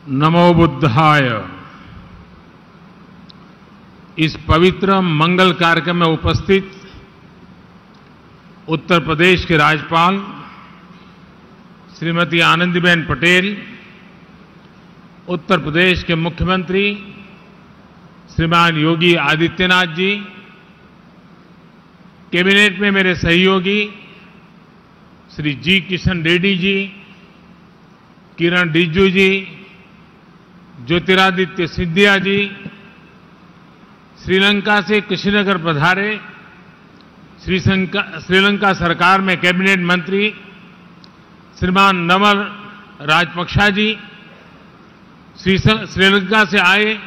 नमो बुद्धाय। इस पवित्र मंगल कार्यक्रम में उपस्थित उत्तर प्रदेश के राज्यपाल श्रीमती आनंदीबेन पटेल, उत्तर प्रदेश के मुख्यमंत्री श्रीमान योगी आदित्यनाथ जी, कैबिनेट में मेरे सहयोगी श्री जी किशन रेड्डी जी, किरण रिजिजू जी, ज्योतिरादित्य सिंधिया जी, श्रीलंका से कुशीनगर पधारे श्रीलंका सरकार में कैबिनेट मंत्री श्रीमान नमल राजपक्षा जी, श्रीलंका से आए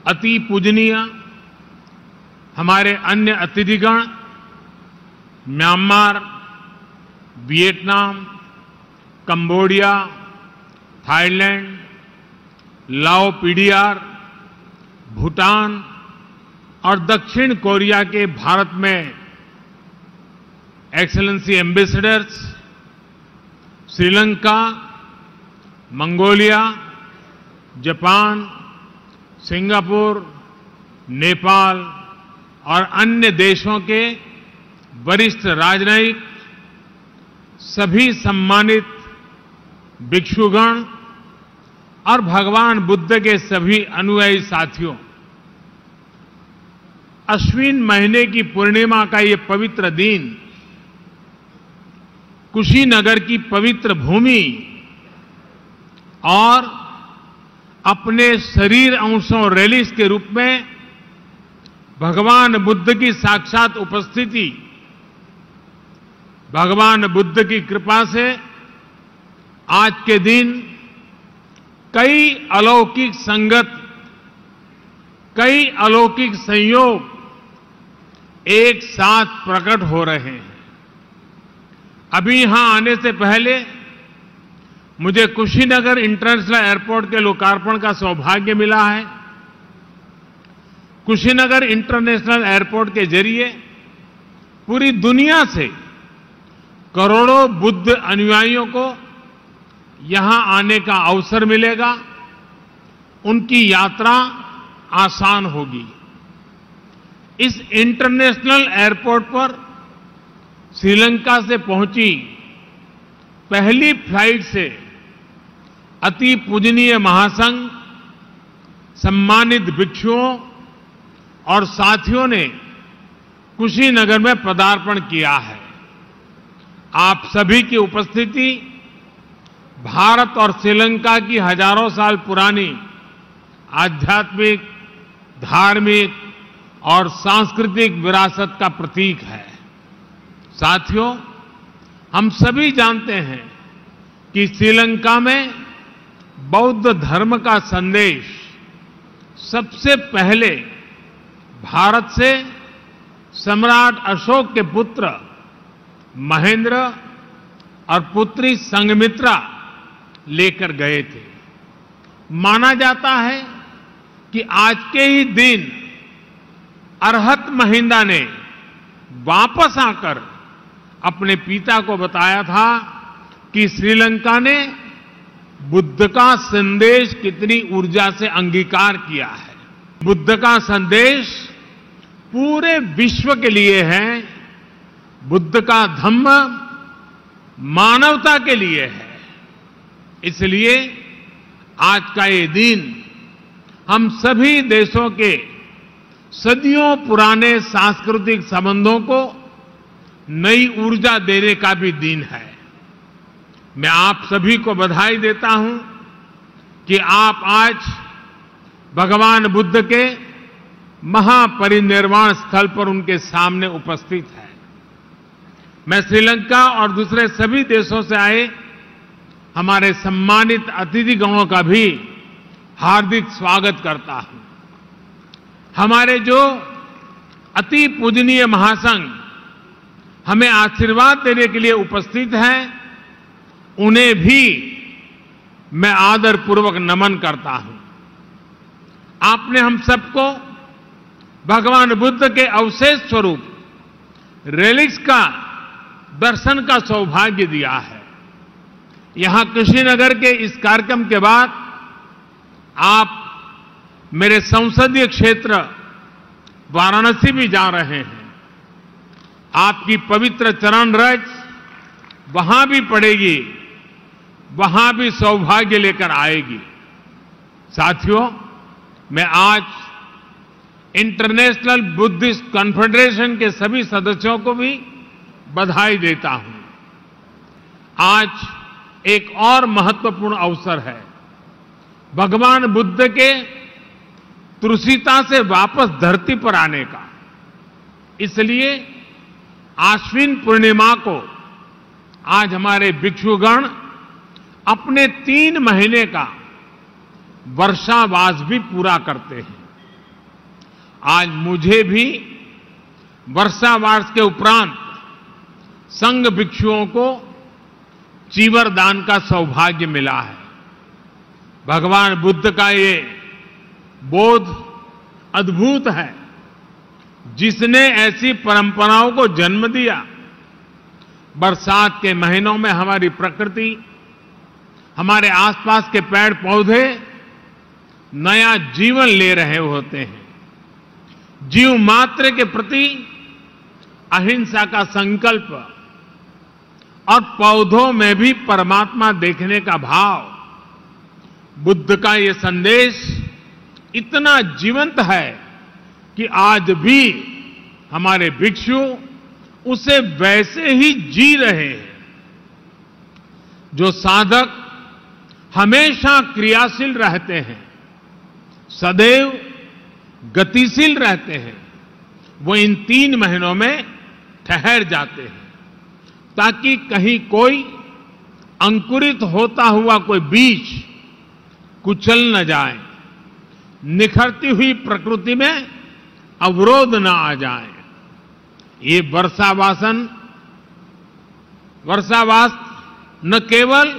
अति पूजनीय हमारे अन्य अतिथिगण, म्यांमार, वियतनाम, कंबोडिया, थाईलैंड, लाओ पीडीआर, भूटान और दक्षिण कोरिया के भारत में excellency ambassadors, Sri Lanka, Mongolia, Japan, Singapore, Nepal और अन्य देशों के वरिष्ठ राजनयिक, सभी सम्मानित भिक्षुगण और भगवान बुद्ध के सभी अनुयायी साथियों, अश्विन महीने की पूर्णिमा का ये पवित्र दिन कुशीनगर की पवित्र भूमि और अपने शरीर अंशों रैलिस के रूप में भगवान बुद्ध की साक्षात उपस्थिति, भगवान बुद्ध की कृपा से आज के दिन कई अलौकिक संगत, कई अलौकिक संयोग एक साथ प्रकट हो रहे हैं। अभी यहां आने से पहले मुझे कुशीनगर इंटरनेशनल एयरपोर्ट के लोकार्पण का सौभाग्य मिला है। कुशीनगर इंटरनेशनल एयरपोर्ट के जरिए पूरी दुनिया से करोड़ों बुद्ध अनुयायियों को यहां आने का अवसर मिलेगा, उनकी यात्रा आसान होगी। इस इंटरनेशनल एयरपोर्ट पर श्रीलंका से पहुंची पहली फ्लाइट से अति पूजनीय महासंघ, सम्मानित भिक्षुओं और साथियों ने कुशीनगर में पदार्पण किया है। आप सभी की उपस्थिति भारत और श्रीलंका की हजारों साल पुरानी आध्यात्मिक, धार्मिक और सांस्कृतिक विरासत का प्रतीक है। साथियों, हम सभी जानते हैं कि श्रीलंका में बौद्ध धर्म का संदेश सबसे पहले भारत से सम्राट अशोक के पुत्र महेंद्र और पुत्री संघमित्रा लेकर गए थे। माना जाता है कि आज के ही दिन अरहत महिंदा ने वापस आकर अपने पिता को बताया था कि श्रीलंका ने बुद्ध का संदेश कितनी ऊर्जा से अंगीकार किया है। बुद्ध का संदेश पूरे विश्व के लिए है। बुद्ध का धम्म मानवता के लिए है। इसलिए आज का ये दिन हम सभी देशों के सदियों पुराने सांस्कृतिक संबंधों को नई ऊर्जा देने का भी दिन है। मैं आप सभी को बधाई देता हूं कि आप आज भगवान बुद्ध के महापरिनिर्वाण स्थल पर उनके सामने उपस्थित हैं। मैं श्रीलंका और दूसरे सभी देशों से आए हमारे सम्मानित अतिथिगणों का भी हार्दिक स्वागत करता हूं। हमारे जो अति पूजनीय महासंघ हमें आशीर्वाद देने के लिए उपस्थित हैं, उन्हें भी मैं आदरपूर्वक नमन करता हूं। आपने हम सबको भगवान बुद्ध के अवशेष स्वरूप रेलिक्स का दर्शन का सौभाग्य दिया है। यहां कुशीनगर के इस कार्यक्रम के बाद आप मेरे संसदीय क्षेत्र वाराणसी भी जा रहे हैं। आपकी पवित्र चरण रज वहां भी पड़ेगी, वहां भी सौभाग्य लेकर आएगी। साथियों, मैं आज इंटरनेशनल बुद्धिस्ट कॉन्फेडरेशन के सभी सदस्यों को भी बधाई देता हूं। आज एक और महत्वपूर्ण अवसर है, भगवान बुद्ध के तुलसीता से वापस धरती पर आने का। इसलिए आश्विन पूर्णिमा को आज हमारे भिक्षुगण अपने 3 महीने का वर्षावास भी पूरा करते हैं। आज मुझे भी वर्षावास के उपरांत संघ भिक्षुओं को चीवर दान का सौभाग्य मिला है। भगवान बुद्ध का ये बोध अद्भुत है, जिसने ऐसी परंपराओं को जन्म दिया। बरसात के महीनों में हमारी प्रकृति, हमारे आसपास के पेड़ पौधे नया जीवन ले रहे होते हैं। जीव मात्र के प्रति अहिंसा का संकल्प और पौधों में भी परमात्मा देखने का भाव, बुद्ध का ये संदेश इतना जीवंत है कि आज भी हमारे भिक्षु उसे वैसे ही जी रहे हैं। जो साधक हमेशा क्रियाशील रहते हैं, सदैव गतिशील रहते हैं, वो इन 3 महीनों में ठहर जाते हैं, ताकि कहीं कोई अंकुरित होता हुआ कोई बीज कुचल न जाए, निखरती हुई प्रकृति में अवरोध न आ जाए। ये वर्षावास न केवल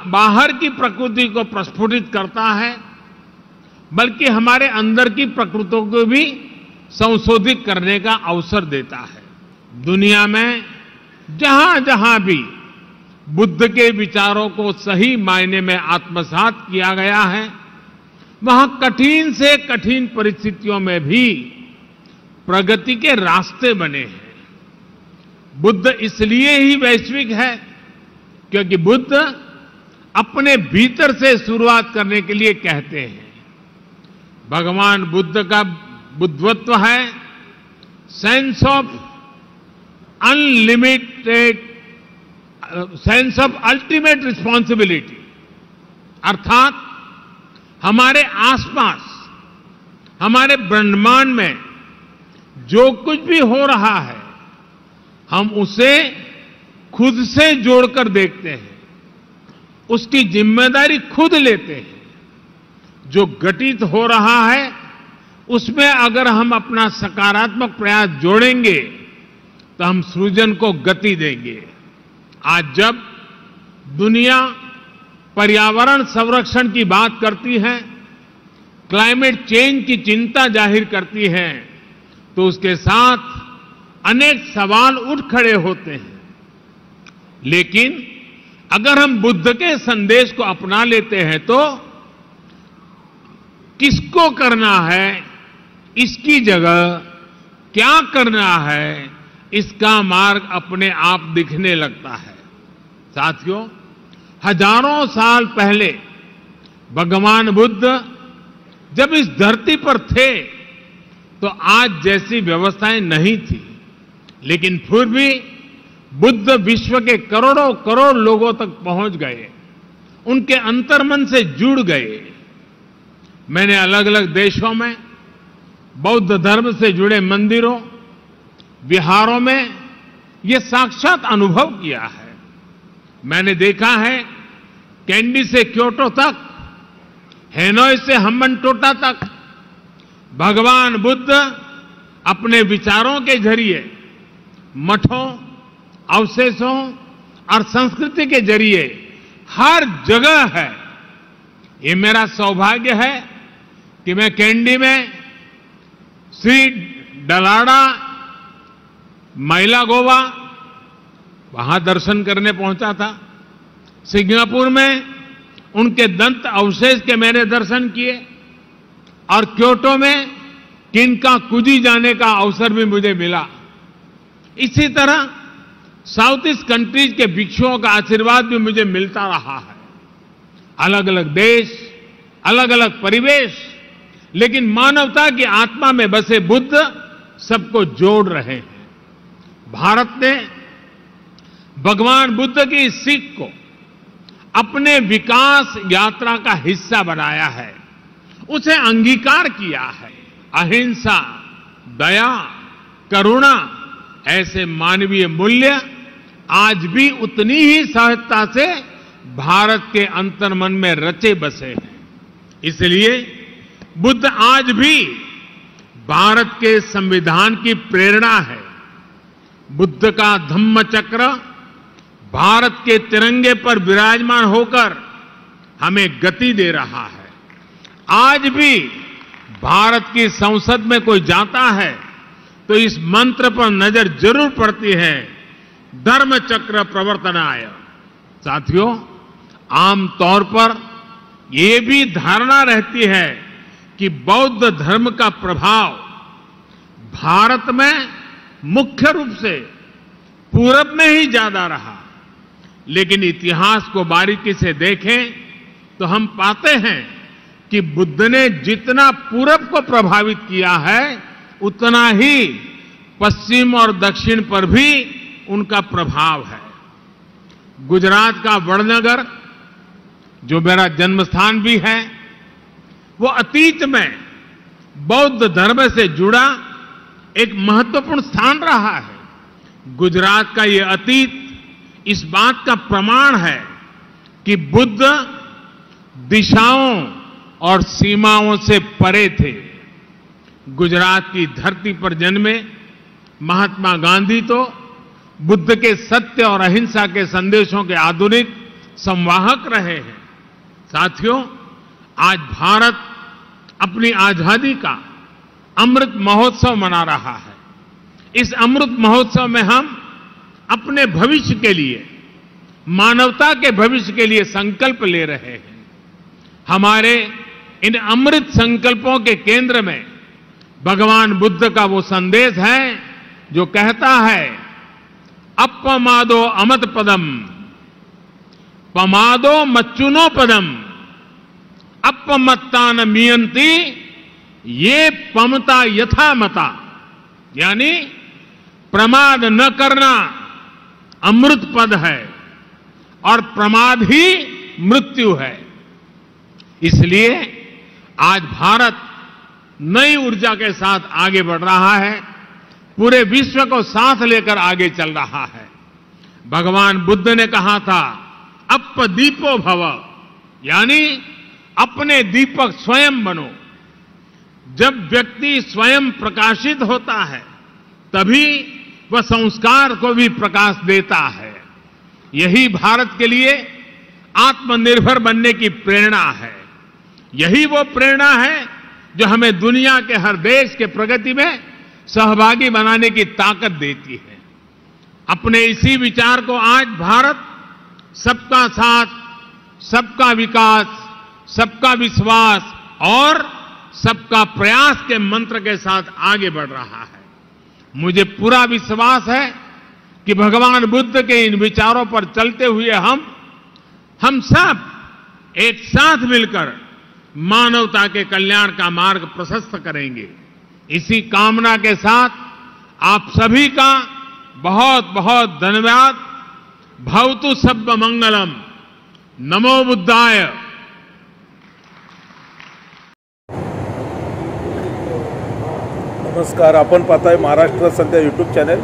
बाहर की प्रकृति को प्रस्फुटित करता है, बल्कि हमारे अंदर की प्रकृति को भी संशोधित करने का अवसर देता है। दुनिया में जहां जहां भी बुद्ध के विचारों को सही मायने में आत्मसात किया गया है, वहां कठिन से कठिन परिस्थितियों में भी प्रगति के रास्ते बने हैं। बुद्ध इसलिए ही वैश्विक है क्योंकि बुद्ध अपने भीतर से शुरुआत करने के लिए कहते हैं। भगवान बुद्ध का बुद्धत्व है sense of unlimited, sense of ultimate responsibility, अर्थात हमारे आसपास, हमारे ब्रह्मांड में जो कुछ भी हो रहा है, हम उसे खुद से जोड़कर देखते हैं, उसकी जिम्मेदारी खुद लेते हैं। जो घटित हो रहा है उसमें अगर हम अपना सकारात्मक प्रयास जोड़ेंगे तो हम सृजन को गति देंगे। आज जब दुनिया पर्यावरण संरक्षण की बात करती है, क्लाइमेट चेंज की चिंता जाहिर करती है, तो उसके साथ अनेक सवाल उठ खड़े होते हैं। लेकिन अगर हम बुद्ध के संदेश को अपना लेते हैं तो किसको करना है, इसकी जगह क्या करना है, इसका मार्ग अपने आप दिखने लगता है। साथियों, हजारों साल पहले भगवान बुद्ध जब इस धरती पर थे तो आज जैसी व्यवस्थाएं नहीं थी, लेकिन फिर भी बुद्ध विश्व के करोड़ों करोड़ लोगों तक पहुंच गए, उनके अंतर्मन से जुड़ गए। मैंने अलग अलग देशों में बौद्ध धर्म से जुड़े मंदिरों, विहारों में ये साक्षात अनुभव किया है। मैंने देखा है कैंडी से क्योटो तक, हेनोई से हम्बनटोटा तक भगवान बुद्ध अपने विचारों के जरिए मठों, अवशेषों और संस्कृति के जरिए हर जगह है। ये मेरा सौभाग्य है कि मैं कैंडी में श्री डलाडा मैला गोवा वहां दर्शन करने पहुंचा था। सिंगापुर में उनके दंत अवशेष के मैंने दर्शन किए और क्योटो में किनकाकुजी जाने का अवसर भी मुझे मिला। इसी तरह साउथ ईस्ट कंट्रीज के भिक्षुओं का आशीर्वाद भी मुझे मिलता रहा है। अलग अलग देश, अलग अलग परिवेश, लेकिन मानवता की आत्मा में बसे बुद्ध सबको जोड़ रहे हैं। भारत ने भगवान बुद्ध की इस सीख को अपने विकास यात्रा का हिस्सा बनाया है, उसे अंगीकार किया है। अहिंसा, दया, करुणा ऐसे मानवीय मूल्य आज भी उतनी ही सहजता से भारत के अंतर्मन में रचे बसे हैं। इसलिए बुद्ध आज भी भारत के संविधान की प्रेरणा है। बुद्ध का धम्म चक्र भारत के तिरंगे पर विराजमान होकर हमें गति दे रहा है। आज भी भारत की संसद में कोई जाता है तो इस मंत्र पर नजर जरूर पड़ती है, धर्म चक्र प्रवर्तनाय। साथियों, आमतौर पर यह भी धारणा रहती है कि बौद्ध धर्म का प्रभाव भारत में मुख्य रूप से पूरब में ही ज्यादा रहा, लेकिन इतिहास को बारीकी से देखें तो हम पाते हैं कि बुद्ध ने जितना पूरब को प्रभावित किया है उतना ही पश्चिम और दक्षिण पर भी उनका प्रभाव है। गुजरात का वडनगर, जो मेरा जन्म स्थान भी है, वो अतीत में बौद्ध धर्म से जुड़ा एक महत्वपूर्ण स्थान रहा है। गुजरात का ये अतीत इस बात का प्रमाण है कि बुद्ध दिशाओं और सीमाओं से परे थे। गुजरात की धरती पर जन्मे महात्मा गांधी तो बुद्ध के सत्य और अहिंसा के संदेशों के आधुनिक संवाहक रहे हैं। साथियों, आज भारत अपनी आजादी का अमृत महोत्सव मना रहा है। इस अमृत महोत्सव में हम अपने भविष्य के लिए, मानवता के भविष्य के लिए संकल्प ले रहे हैं। हमारे इन अमृत संकल्पों के केंद्र में भगवान बुद्ध का वो संदेश है जो कहता है, अपमादो अमत पदम, पमादो मच्चुनो पदम, अपमत्ता न मियंती ये पमता यथा मता। यानी प्रमाद न करना अमृत पद है और प्रमाद ही मृत्यु है। इसलिए आज भारत नई ऊर्जा के साथ आगे बढ़ रहा है, पूरे विश्व को साथ लेकर आगे चल रहा है। भगवान बुद्ध ने कहा था, अपदीपो भव, यानी अपने दीपक स्वयं बनो। जब व्यक्ति स्वयं प्रकाशित होता है तभी वह संस्कार को भी प्रकाश देता है। यही भारत के लिए आत्मनिर्भर बनने की प्रेरणा है। यही वो प्रेरणा है जो हमें दुनिया के हर देश के प्रगति में सहभागी बनाने की ताकत देती है। अपने इसी विचार को आज भारत सबका साथ, सबका विकास, सबका विश्वास और सबका प्रयास के मंत्र के साथ आगे बढ़ रहा है। मुझे पूरा विश्वास है कि भगवान बुद्ध के इन विचारों पर चलते हुए हम सब एक साथ मिलकर मानवता के कल्याण का मार्ग प्रशस्त करेंगे। इसी कामना के साथ आप सभी का बहुत बहुत धन्यवाद। भवतु सब्ब मंगलम। नमो बुद्धाय। नमस्कार, आपण पाहताय महाराष्ट्र सध्या यूट्यूब चॅनल,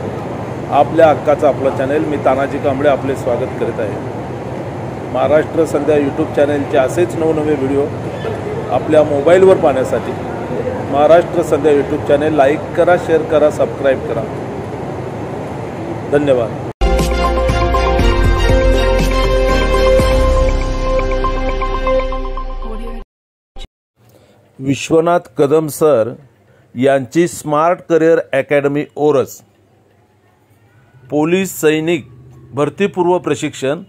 आपल्या हक्काचा आपला चॅनल। मी तानाजी कांबळे आपले स्वागत करत आहे। महाराष्ट्र सध्या यूट्यूब चॅनलचे असेच नवनवे व्हिडिओ आपल्या मोबाईलवर पाहण्यासाठी महाराष्ट्र सध्या यूट्यूब चॅनल लाईक करा, शेअर करा, सबस्क्राईब करा। धन्यवाद। विश्वनाथ कदम सर यांची smart career academy ORS, police सैनिक भरतीपूर्व प्रशिक्षण,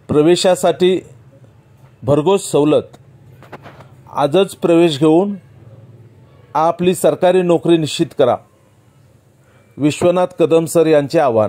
प्रवेशासाठी भरघोस सवलत. आजच प्रवेश घेऊन आपली सरकारी नोकरी निश्चित करा. विश्वनाथ कदम सर यांचे आवाहन.